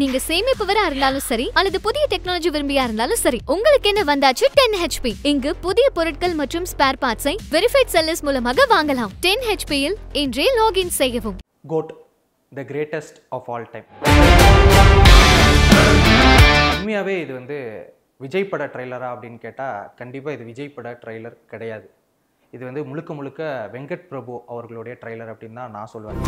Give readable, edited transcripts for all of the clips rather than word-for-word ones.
நீங்க சேமிப்பவரா இருந்தாலும் சரி அல்லது புதிய டெக்னாலஜி விரும்பியா இருந்தாலும் சரி, உங்களுக்கு என்ன வந்தாச்சு 10 HP. இங்கு புதிய பொருட்கள் மற்றும் ஸ்பேர் பார்ட்ஸை வெரிஃபைட் செல்லர்ஸ் மூலமாக வாங்கலாம். 10 HP இல் இன்றே லாகின் செய்யவும். GOAT, the greatest of all time. உண்மையாவே இது விஜய் பட ட்ரெய்லரா அப்படின்னு கேட்டால் கண்டிப்பாக இது விஜய் பட ட்ரெய்லர் கிடையாது. இது முழுக்க முழுக்க வெங்கட் பிரபு அவர்களுடைய ட்ரெய்லர் அப்படின்னு தான் நான் சொல்லுவேன்.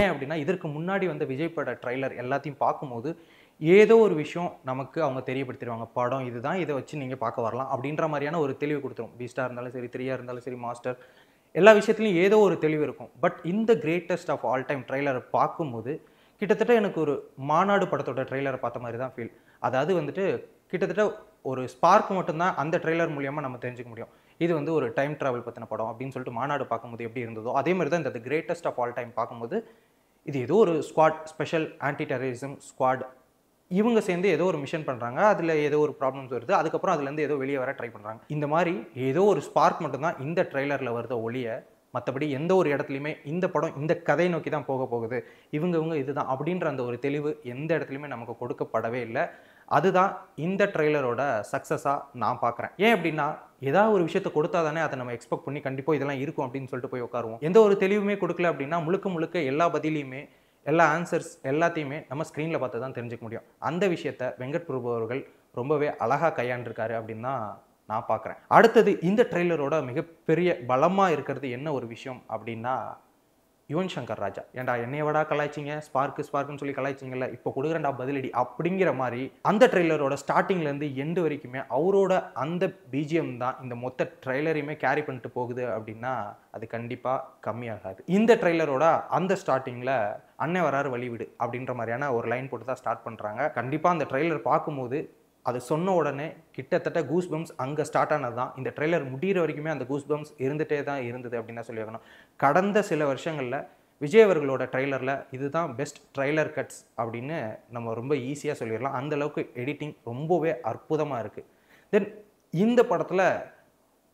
ஏன் அப்படின்னா இதற்கு முன்னாடி விஜய் பட ட்ரெய்லர் எல்லாத்தையும் பார்க்கும்போது ஏதோ ஒரு விஷயம் நமக்கு அவங்க தெரியப்படுத்திடுவாங்க. படம் இதுதான், இதை வச்சு நீங்கள் பார்க்க வரலாம் அப்படின்ற மாதிரியான ஒரு தெளிவு கொடுத்துரும். பீஸ்டாக இருந்தாலும் சரி, 3 இருந்தாலும் சரி, மாஸ்டர், எல்லா விஷயத்துலையும் ஏதோ ஒரு தெளிவு இருக்கும். பட் இந்த கிரேட்டஸ்ட் ஆஃப் ஆல் டைம் ட்ரெய்லரை பார்க்கும்போது கிட்டத்தட்ட எனக்கு ஒரு மாநாடு படத்தோட ட்ரெய்லரை பார்த்த மாதிரி தான் ஃபீல். அதாவது கிட்டத்தட்ட ஒரு ஸ்பார்க் மட்டும்தான் அந்த ட்ரெய்லர் மூலியமாக நம்ம தெரிஞ்சுக்க முடியும். இது ஒரு டைம் ட்ராவல் பற்றின படம் அப்படின்னு சொல்லிட்டு மாநாடு பார்க்கும்போது எப்படி இருந்ததோ அதே மாதிரி தான் இந்த கிரேட்டஸ்ட் ஆஃப் ஆல் டைம் பார்க்கும்போது இது ஏதோ ஒரு squad, special anti terrorism squad, இவங்க சேர்ந்து ஏதோ ஒரு மிஷன் பண்ணுறாங்க. அதில் ஏதோ ஒரு ப்ராப்ளம்ஸ் வருது. அதுக்கப்புறம் அதுலேருந்து ஏதோ வெளியே வர ட்ரை பண்ணுறாங்க. இந்த மாதிரி ஏதோ ஒரு ஸ்பார்க் மட்டும்தான் இந்த ட்ரெய்லரில் வருத ஒளிய, மற்றபடி எந்த ஒரு இடத்துலையுமே இந்த படம் இந்த கதை நோக்கி தான் போக போகுது, இவங்க இதுதான் அப்படின்ற அந்த ஒரு தெளிவு எந்த இடத்துலையுமே நமக்கு கொடுக்கப்படவே இல்லை. அதுதான் இந்த ட்ரெய்லரோட சக்ஸஸாக நான் பார்க்குறேன். ஏன் அப்படின்னா ஏதாவது ஒரு விஷயத்தை கொடுத்தா தானே அதை நம்ம எக்ஸ்பெக்ட் பண்ணி கண்டிப்பாக இதெல்லாம் இருக்கும் அப்படின்னு சொல்லிட்டு போய் உட்காருவோம். எந்த ஒரு தெளிவுமே கொடுக்கல அப்படின்னா முழுக்க எல்லா பதிலையுமே, எல்லா ஆன்சர்ஸ் எல்லாத்தையுமே நம்ம ஸ்க்ரீனில் பார்த்து தான் தெரிஞ்சுக்க முடியும். அந்த விஷயத்தை வெங்கட் பிரபு அவர்கள் ரொம்பவே அழகாக கையாண்டிருக்காரு அப்படின்னு தான் நான் பார்க்குறேன். அடுத்தது இந்த ட்ரெய்லரோட மிகப்பெரிய பலமாக இருக்கிறது என்ன ஒரு விஷயம் அப்படின்னா யுவன் சங்கர் ராஜா. ஏன்டா என்னையவடா கலாய்ச்சிங்க, ஸ்பார்க்குன்னு சொல்லி கலாய்ச்சிங்கல்ல, இப்போ கொடுக்குறேன்டா பதிலடி அப்படிங்கிற மாதிரி அந்த ட்ரெய்லரோட ஸ்டார்டிங்லேருந்து எண்டு வரைக்குமே அவரோட அந்த பிஜிஎம் தான் இந்த மொத்த ட்ரெய்லரையுமே கேரி பண்ணிட்டு போகுது அப்படின்னா அது கண்டிப்பாக கம்மியாகாது. இந்த ட்ரெய்லரோட அந்த ஸ்டார்டிங்கில் அண்ணே வராரு வழிவிடு அப்படின்ற மாதிரியான ஒரு லைன் போட்டு தான் ஸ்டார்ட் பண்ணுறாங்க. கண்டிப்பாக அந்த ட்ரெய்லர் பார்க்கும்போது அது சொன்ன உடனே கிட்டத்தட்ட கூஸ் பம்ப்ஸ் அங்கே ஸ்டார்ட் ஆனது தான். இந்த ட்ரெய்லர் முடிகிற வரைக்குமே அந்த கூஸ் பம்ப்ஸ் இருந்துகிட்டே தான் இருந்தது அப்படின்னு தான் சொல்லி வைக்கணும். கடந்த சில வருஷங்களில் விஜய் அவர்களோட ட்ரெய்லரில் இதுதான் பெஸ்ட் ட்ரெய்லர் கட்ஸ் அப்படின்னு நம்ம ரொம்ப ஈஸியாக சொல்லிடலாம். அந்தளவுக்கு எடிட்டிங் ரொம்பவே அற்புதமாக இருக்குது. தென் இந்த படத்தில்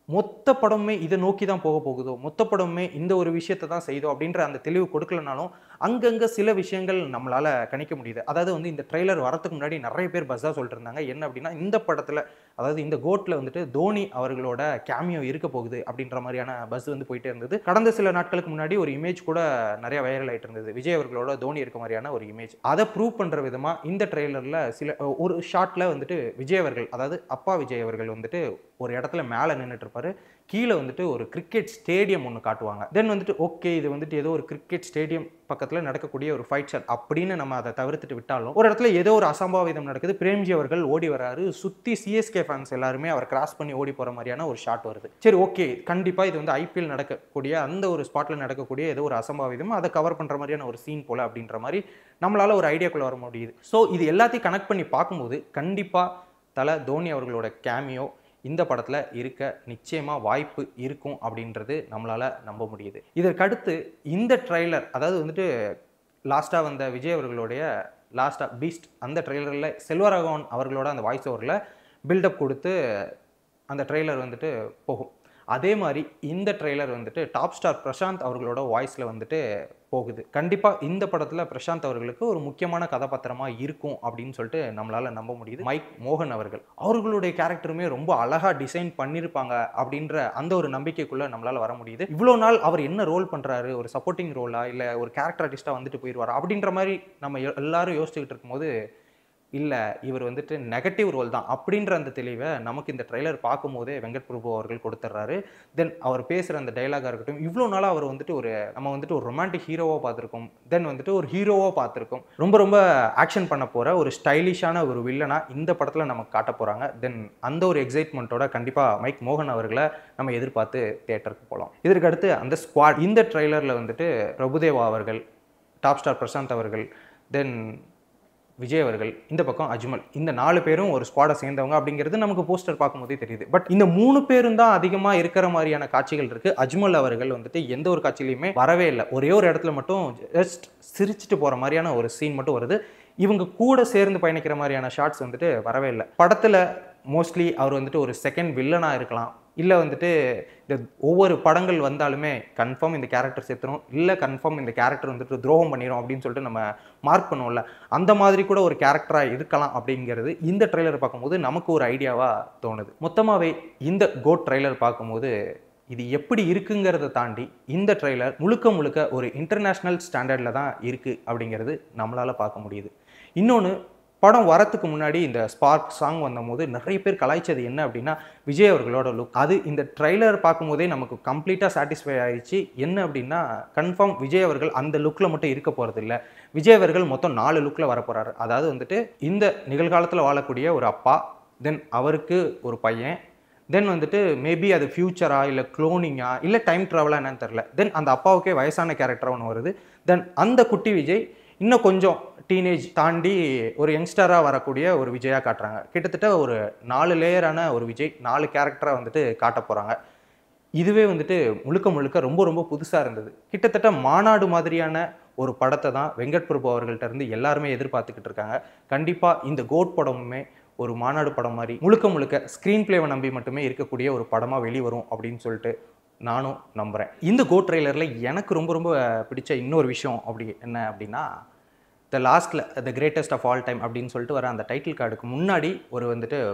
மொத்த படமே இதை நோக்கி தான் போக போகுதோ, மொத்த படமே இந்த ஒரு விஷயத்தை தான் செய்தோ அப்படின்ற அந்த தெளிவு கொடுக்கலனாலும் அங்கங்கே சில விஷயங்கள் நம்மளால் கணிக்க முடியுது. அதாவது இந்த ட்ரெய்லர் வரத்துக்கு முன்னாடி நிறைய பேர் பஸ்ஸாக சொல்லிட்டு இருந்தாங்க. என்ன அப்படின்னா இந்த படத்தில், அதாவது இந்த கோட்டில் தோனி அவர்களோட கேமியோ இருக்க போகுது அப்படின்ற மாதிரியான பஸ் போயிட்டே இருந்தது. கடந்த சில நாட்களுக்கு முன்னாடி ஒரு இமேஜ் கூட நிறைய வைரல் ஆகிட்டு இருந்தது, விஜய் அவர்களோட தோனி இருக்க மாதிரியான ஒரு இமேஜ். அதை ப்ரூவ் பண்ணுற விதமாக இந்த ட்ரெய்லரில் சில ஒரு ஷாட்டில் விஜய் அவர்கள், அதாவது அப்பா விஜய் அவர்கள் ஒரு இடத்துல மேலே நின்றுட்டு இருப்பாரு. கீழே ஒரு கிரிக்கெட் ஸ்டேடியம் ஒன்று காட்டுவாங்க. தென் ஓகே இது ஏதோ ஒரு கிரிக்கெட் ஸ்டேடியம் பக்கத்தில் நடக்கக்கூடிய ஒரு ஃபைட் ஷாட் அப்படின்னு நம்ம அதை தவிர்த்துட்டு விட்டாலும் ஒரு இடத்துல ஏதோ ஒரு அசம்பாவிதம் நடக்குது. பிரேம்ஜி அவர்கள் ஓடி வராரு, சுற்றி சிஎஸ்கே ஃபேன்ஸ் எல்லாருமே அவர் கிராஸ் பண்ணி ஓடி போகிற மாதிரியான ஒரு ஷாட் வருது. சரி ஓகே, கண்டிப்பாக இது ஐபிஎல் நடக்கக்கூடிய அந்த ஒரு ஸ்பாட்டில் நடக்கக்கூடிய ஏதோ ஒரு அசம்பாவிதம், அதை கவர் பண்ணுற மாதிரியான ஒரு சீன் போல் அப்படின்ற மாதிரி நம்மளால் ஒரு ஐடியாக்குள்ளே வர முடியுது. ஸோ இது எல்லாத்தையும் கனெக்ட் பண்ணி பார்க்கும்போது கண்டிப்பாக தலை தோனி அவர்களோட கேமியோ இந்த படத்தில் இருக்க நிச்சயமாக வாய்ப்பு இருக்கும் அப்படின்றது நம்மளால் நம்ப முடியுது. இதற்கடுத்து இந்த ட்ரெய்லர், அதாவது லாஸ்ட்டாக வந்த விஜய் அவர்களுடைய லாஸ்ட்டாக பீஸ்ட் அந்த ட்ரெய்லரில் செல்வராகவன் அவர்களோட அந்த வாய்ஸ் ஓவரில் பில்டப் கொடுத்து அந்த ட்ரெய்லர் போகும். அதே மாதிரி இந்த ட்ரெய்லர் டாப் ஸ்டார் பிரசாந்த் அவர்களோட வாய்ஸில் போகுது. கண்டிப்பாக இந்த படத்தில் பிரசாந்த் அவர்களுக்கு ஒரு முக்கியமான கதாபாத்திரமாக இருக்கும் அப்படின்னு சொல்லிட்டு நம்மளால் நம்ப முடியுது. மைக் மோகன் அவர்களுடைய கேரக்டருமே ரொம்ப அழகாக டிசைன் பண்ணியிருப்பாங்க அப்படின்ற அந்த ஒரு நம்பிக்கைக்குள்ளே நம்மளால் வர முடியுது. இவ்வளோ நாள் அவர் என்ன ரோல் பண்ணுறாரு, ஒரு சப்போர்ட்டிங் ரோலா இல்லை ஒரு கேரக்டர் ஆர்டிஸ்ட்டாக போயிடுவாரா அப்படின்ற மாதிரி நம்ம எல்லாரும் யோசிச்சுக்கிட்டு இருக்கும்போது இல்லை, இவர் நெகட்டிவ் ரோல் தான் அப்படின்ற அந்த தெளிவை நமக்கு இந்த ட்ரெய்லர் பார்க்கும்போதே வெங்கட் பிரபு அவர்கள் கொடுத்துட்றாரு. தென் அவர் பேசுகிற அந்த டைலாகாக இருக்கட்டும், இவ்வளோ நாளாக அவர் ஒரு நம்ம ஒரு ரொமான்டிக் ஹீரோவாக பார்த்துருக்கோம். தென் ஒரு ஹீரோவாக பார்த்துருக்கோம். ரொம்ப ஆக்ஷன் பண்ண போகிற ஒரு ஸ்டைலிஷான ஒரு வில்லனாக இந்த படத்தில் நமக்கு காட்ட போகிறாங்க. தென் அந்த ஒரு எக்ஸைட்மெண்ட்டோட கண்டிப்பாக மைக் மோகன் அவர்களை நம்ம எதிர்பார்த்து தியேட்டருக்கு போகலாம். இதற்கு அடுத்து அந்த ஸ்குவாட், இந்த ட்ரெய்லரில் பிரபுதேவா அவர்கள், டாப் ஸ்டார் பிரசாந்த் அவர்கள், தென் விஜய் அவர்கள், இந்த பக்கம் அஜ்மல், இந்த 4 பேரும் ஒரு ஸ்குவாடை சேர்ந்தவங்க அப்படிங்கிறது நமக்கு போஸ்டர் பார்க்கும்போதே தெரியுது. பட் இந்த 3 பேரும் தான் அதிகமாக இருக்கிற மாதிரியான காட்சிகள் இருக்குது. அஜ்மல் அவர்கள் எந்த ஒரு காட்சியிலையுமே வரவே இல்லை. ஒரே ஒரு இடத்துல மட்டும் ஜஸ்ட் சிரிச்சுட்டு போகிற மாதிரியான ஒரு சீன் மட்டும் வருது. இவங்க கூட சேர்ந்து பயணிக்கிற மாதிரியான ஷார்ட்ஸ் வரவே இல்லை. படத்தில் மோஸ்ட்லி அவர் ஒரு செகண்ட் வில்லனாக இருக்கலாம், இல்லை வந்துட்டு இந்த ஒவ்வொரு படங்கள் வந்தாலுமே கன்ஃபார்ம் இந்த கேரக்டர் சேர்த்துரும், இல்லை கன்ஃபார்ம் இந்த கேரக்டர் வந்துட்டு துரோகம் பண்ணிடும் அப்படின்னு சொல்லிட்டு நம்ம மார்க் பண்ணுவோம்ல, அந்த மாதிரி கூட ஒரு கேரக்டராக இருக்கலாம் அப்படிங்கிறது இந்த ட்ரெய்லர் பார்க்கும்போது நமக்கு ஒரு ஐடியாவாக தோணுது. மொத்தமாகவே இந்த கோட் ட்ரெய்லர் பார்க்கும்போது இது எப்படி இருக்குங்கிறத தாண்டி இந்த ட்ரெய்லர் முழுக்க முழுக்க ஒரு இன்டர்நேஷ்னல் ஸ்டாண்டர்டில் தான் இருக்குது அப்படிங்கிறது நம்மளால் பார்க்க முடியுது. இன்னொன்று, படம் வரத்துக்கு முன்னாடி இந்த ஸ்பார்க் சாங் வந்தபோது நிறைய பேர் கலாய்ச்சது என்ன அப்படின்னா விஜய் அவர்களோட லுக். அது இந்த ட்ரெய்லர் பார்க்கும்போதே நமக்கு கம்ப்ளீட்டாக சாட்டிஸ்ஃபை ஆயிடுச்சு. என்ன அப்படின்னா கன்ஃபார்ம் விஜய் அவர்கள் அந்த லுக்கில் மட்டும் இருக்க போகிறது இல்லை, விஜய் அவர்கள் மொத்தம் 4 லுக்கில் வரப்போகிறாரு. அதாவது வந்துட்டு இந்த நிகழ்காலத்தில் வாழக்கூடிய ஒரு அப்பா, தென் அவருக்கு ஒரு பையன், தென் வந்துட்டு மேபி அது ஃபியூச்சரா இல்லை க்ளோனிங்கா இல்லை டைம் ட்ராவலாக என்னன்னு தெரில, தென் அந்த அப்பாவுக்கே வயசான கேரக்டராக ஒன்று வருது, தென் அந்த குட்டி விஜய் இன்னும் கொஞ்சம் டீனேஜ் தாண்டி ஒரு யங்ஸ்டராக வரக்கூடிய ஒரு விஜயாக காட்டுறாங்க. கிட்டத்தட்ட ஒரு 4 லேயரான ஒரு விஜய் 4 கேரக்டராக வந்துட்டு காட்ட போகிறாங்க. இதுவே வந்துட்டு முழுக்க முழுக்க ரொம்ப ரொம்ப புதுசாக இருந்தது. கிட்டத்தட்ட மாநாடு மாதிரியான ஒரு படத்தை தான் வெங்கட் பிரபு அவர்கள்ட்ட இருந்து எல்லாருமே எதிர்பார்த்துக்கிட்டு இருக்காங்க. கண்டிப்பாக இந்த கோட் படமுமே ஒரு மாநாடு படம் மாதிரி முழுக்க முழுக்க ஸ்க்ரீன் பிளேவை நம்பி மட்டுமே இருக்கக்கூடிய ஒரு படமாக வெளிவரும் அப்படின்னு சொல்லிட்டு நானும் நம்புகிறேன். இந்த கோட் ட்ரெய்லரில் எனக்கு ரொம்ப ரொம்ப பிடிச்ச இன்னொரு விஷயம் என்ன அப்படின்னா, த லாஸ்ட்டில் the greatest of all time அப்படின்னு சொல்லிட்டு வர அந்த டைட்டில் கார்டுக்கு முன்னாடி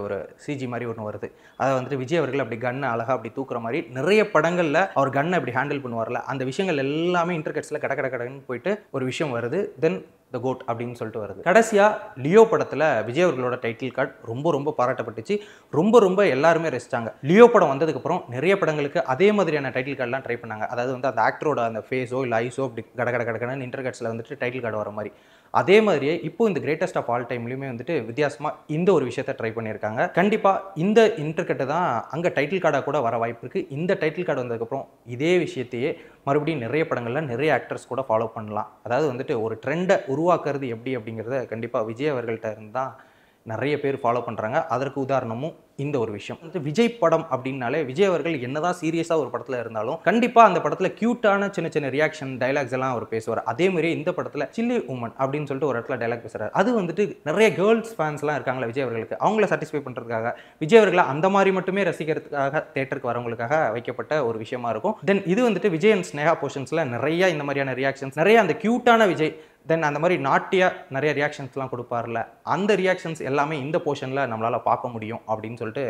ஒரு சிஜி மாதிரி ஒன்று வருது. அதை வந்துட்டு விஜய் அவர்கள் அப்படி கன்னை அழகாக அப்படி தூக்குற மாதிரி நிறைய படங்களில் அவர் கன்னை அப்படி ஹேண்டில் பண்ணுவார்ல, அந்த விஷயங்கள் எல்லாமே இன்டர்கட்ஸில் கடன்னு போயிட்டு ஒரு விஷயம் வருது. தென் த கோட் அப்படின்னு சொல்லிட்டு வருது. கடைசியாக லியோ படத்தில் விஜய் அவர்களோட டைட்டில் கார்டு ரொம்ப ரொம்ப பாராட்டப்பட்டுச்சு, ரொம்ப எல்லாருமே ரசித்தாங்க. லியோ படம் வந்ததுக்கப்புறம் நிறைய படங்களுக்கு அதே மாதிரியான டைட்டில் கார்டெலாம் ட்ரை பண்ணாங்க. அதாவது வந்து அந்த ஆக்டரோட அந்த ஃபேஸோ இல்லை ஐஸோ அப்படி கடன்னு இன்டர்கட்ஸில் வந்துட்டு டைட்டில் கார்டு வர மாதிரி. அதே மாதிரியே இப்போ இந்த கிரேட்டஸ்ட் ஆஃப் ஆல் டைம்லையுமே வந்துட்டு வித்தியாசமாக இந்த ஒரு விஷயத்தை ட்ரை பண்ணியிருக்காங்க. கண்டிப்பாக இந்த இன்டர்கட்டை தான் அங்கே டைட்டில் கார்டாக கூட வர வாய்ப்பு இருக்குது. இந்த டைட்டில் கார்டு வந்ததுக்கப்புறம் இதே விஷயத்தையே மறுபடியும் நிறைய படங்களில் நிறைய ஆக்டர்ஸ் கூட ஃபாலோ பண்ணலாம். அதாவது வந்துட்டு ஒரு ட்ரெண்டை உருவாக்குறது எப்படி அப்படிங்கிறத கண்டிப்பாக விஜய் அவர்கள்ட்ட இருந்து தான் நிறைய பேர் ஃபாலோ பண்ணுறாங்க. அதற்கு உதாரணமும் இந்த ஒரு விஷயம். விஜய் படம் அப்படின்னாலே விஜய் அவர்கள் என்னதான் சீரியஸாக ஒரு படத்தில் இருந்தாலும் கண்டிப்பாக அந்த படத்தில் க்யூட்டான சின்ன ரியாக்ஷன் டைலாக்ஸ் எல்லாம் அவர் பேசுவார். அதே மாதிரி இந்த படத்தில் சில்லி உமன் அப்படின்னு சொல்லிட்டு ஒரு இடத்துல டைலாக் பேசுகிறார். அது வந்துட்டு நிறைய கேர்ள்ஸ் ஃபேன்ஸ்லாம் இருக்காங்களா விஜய் அவர்களுக்கு, அவங்கள சாட்டிஸ்ஃபை பண்ணுறதுக்காக விஜய் அவர்களை அந்த மாதிரி மட்டுமே ரசிக்கிறதுக்காக தேட்டருக்கு வரவங்களுக்காக வைக்கப்பட்ட ஒரு விஷயமா இருக்கும். தென் இது வந்துட்டு விஜய் அண்ட் ஸ்னேகா போர்ஷன்ஸில் நிறைய இந்த மாதிரியான ரியாக்ஷன்ஸ், நிறைய அந்த க்யூட்டான விஜய், தென் அந்த மாதிரி நாட்டியாக நிறைய ரியாக்ஷன்ஸ்லாம் கொடுப்பார்ல, அந்த ரியாக்ஷன்ஸ் எல்லாமே இந்த போர்ஷனில் நம்மளால் பார்க்க முடியும் அப்படின்னு சொல்லிட்டு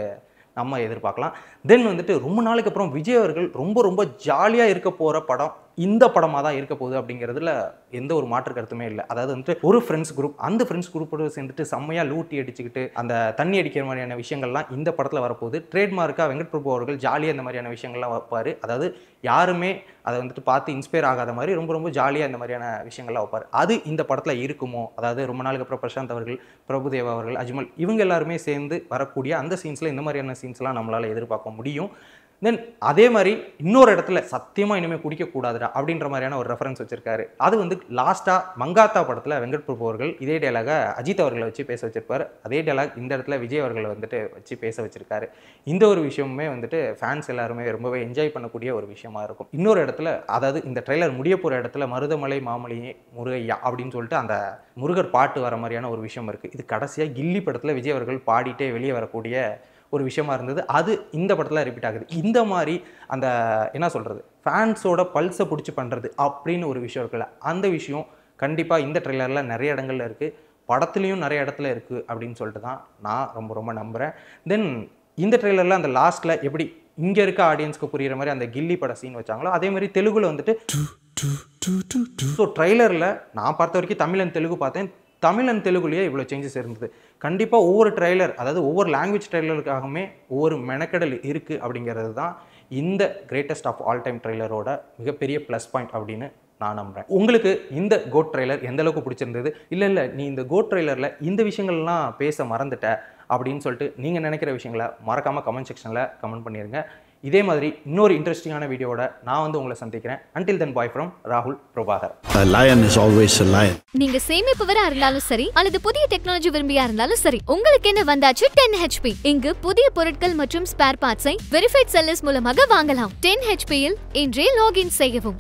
நம்ம எதிர்பார்க்கலாம். தென் வந்துட்டு ரொம்ப நாளைக்கு அப்புறம் விஜய் அவர்கள் ரொம்ப ஜாலியாக இருக்க போகிற படம் இந்த படமாக தான் இருக்க போகுது அப்படிங்கிறதுல எந்த ஒரு மாற்று கருத்துமே இல்லை. அதாவது வந்துட்டு ஒரு ஃப்ரெண்ட்ஸ் குரூப், அந்த ஃப்ரெண்ட்ஸ் குரூப்போடு சேர்ந்துட்டு செம்மையாக லூட்டி அடிச்சுக்கிட்டு அந்த தண்ணி அடிக்கிற மாதிரியான விஷயங்கள்லாம் இந்த படத்தில் வரப்போகுது. ட்ரேட்மார்க்காக வெங்கட் பிரபு அவர்கள் ஜாலியாக இந்த மாதிரியான விஷயங்கள்லாம் வைப்பார். அதாவது யாருமே அதை வந்துட்டு பார்த்து இன்ஸ்பயர் ஆகாத மாதிரி ரொம்ப ஜாலியாக இந்த மாதிரியான விஷயங்கள்லாம் வைப்பார். அது இந்த படத்தில் இருக்குமோ, அதாவது ரொம்ப நாளுக்கு அப்புறம் பிரசாந்த் அவர்கள், பிரபுதேவா அவர்கள், அஜ்மல் இவங்க எல்லாருமே சேர்ந்து வரக்கூடிய அந்த சீன்ஸில் இந்த மாதிரியான சீன்ஸ்லாம் நம்மளால் எதிர்பார்க்க முடியும். தென் அதே மாதிரி இன்னொரு இடத்துல சத்தியமாக இனிமேல் குடிக்கக்கூடாதுடா அப்படின்ற மாதிரியான ஒரு ரெஃபரன்ஸ் வச்சிருக்காரு. அது வந்து லாஸ்ட்டாக மங்காத்தா படத்தில் வெங்கட் பிரபு அவர்கள் இதே டைலாக அஜித் அவர்களை வச்சு பேச வச்சிருப்பார். அதே டைலாக் இந்த இடத்துல விஜய் அவர்களை வந்துட்டு வச்சு பேச வச்சிருக்காரு. இந்த ஒரு விஷயமுமே வந்துட்டு ஃபேன்ஸ் எல்லாருமே ரொம்பவே என்ஜாய் பண்ணக்கூடிய ஒரு விஷயமா இருக்கும். இன்னொரு இடத்துல, அதாவது இந்த ட்ரெய்லர் முடிய போகிற இடத்துல மருதமலை மாமலையே முருகையா அப்படின்னு சொல்லிட்டு அந்த முருகர் பாட்டு வர மாதிரியான ஒரு விஷயம் இருக்குது. இது கடைசியாக கில்லி படத்தில் விஜய் அவர்கள் பாடிட்டே வெளியே வரக்கூடிய ஒரு விஷயமா இருந்தது. அது இந்த படத்தில் ரிப்பீட் ஆகுது. இந்த மாதிரி அந்த என்ன சொல்கிறது, ஃபேன்ஸோட பல்ஸை பிடிச்சி பண்ணுறது அப்படின்னு ஒரு விஷயம் இருக்குல்ல, அந்த விஷயம் கண்டிப்பாக இந்த ட்ரெய்லரில் நிறைய இடங்கள்ல இருக்குது, படத்துலேயும் நிறைய இடத்துல இருக்குது அப்படின்னு சொல்லிட்டு தான் நான் ரொம்ப நம்புகிறேன். தென் இந்த ட்ரெய்லரில் அந்த லாஸ்ட்டில் எப்படி இங்கே இருக்க ஆடியன்ஸ்க்கு புரிகிற மாதிரி அந்த கில்லி பட சீன் வச்சாங்களோ, அதே மாதிரி தெலுங்குல வந்துட்டு ஸோ ட்ரெய்லரில் நான் பார்த்த வரைக்கும் தமிழ் அண்ட் தெலுங்கு பார்த்தேன். தமிழ் அண்ட் தெலுங்குலேயே இவ்வளோ சேஞ்சஸ் இருந்தது. கண்டிப்பாக ஒவ்வொரு ட்ரெய்லர், அதாவது ஒவ்வொரு லாங்குவேஜ் ட்ரெய்லருக்காகவுமே ஒவ்வொரு மெனக்கெடல் இருக்குது அப்படிங்கிறது தான் இந்த கிரேட்டஸ்ட் ஆஃப் ஆல் டைம் ட்ரெய்லரோட மிகப்பெரிய ப்ளஸ் பாயிண்ட் அப்படின்னு நான் நம்புகிறேன். உங்களுக்கு இந்த கோட் ட்ரெய்லர் எந்த அளவுக்கு பிடிச்சிருந்தது, இல்லை நீ இந்த கோட் ட்ரெய்லரில் இந்த விஷயங்கள்லாம் பேச மறந்துட்ட அப்படின்னு சொல்லிட்டு நீங்கள் நினைக்கிற விஷயங்களை மறக்காமல் கமெண்ட் செக்ஷனில் கமெண்ட் பண்ணிடுங்க. இதே மாதிரி இன்னொரு இன்ட்ரெஸ்டிங்கான வீடியோட நான் வந்து உங்களை சந்திக்கிறேன். Until then, bye from ராகுல் Prabhakar. A lion is always a lion. நீங்க சேமிப்பவரா இருந்தாலும் சரி அல்லது புதிய டெக்னாலஜி விரும்பியா இருந்தாலும் சரி, உங்களுக்கு என்ன வந்தாச்சு 10 HP. இங்கு புதிய பொருட்கள் மற்றும் ஸ்பேர் பார்ட்ஸை வெரிஃபைட் செல்லர்ஸ் மூலமாக வாங்கலாம். 10 HP இல் இன்றே லாகின் செய்யவும்.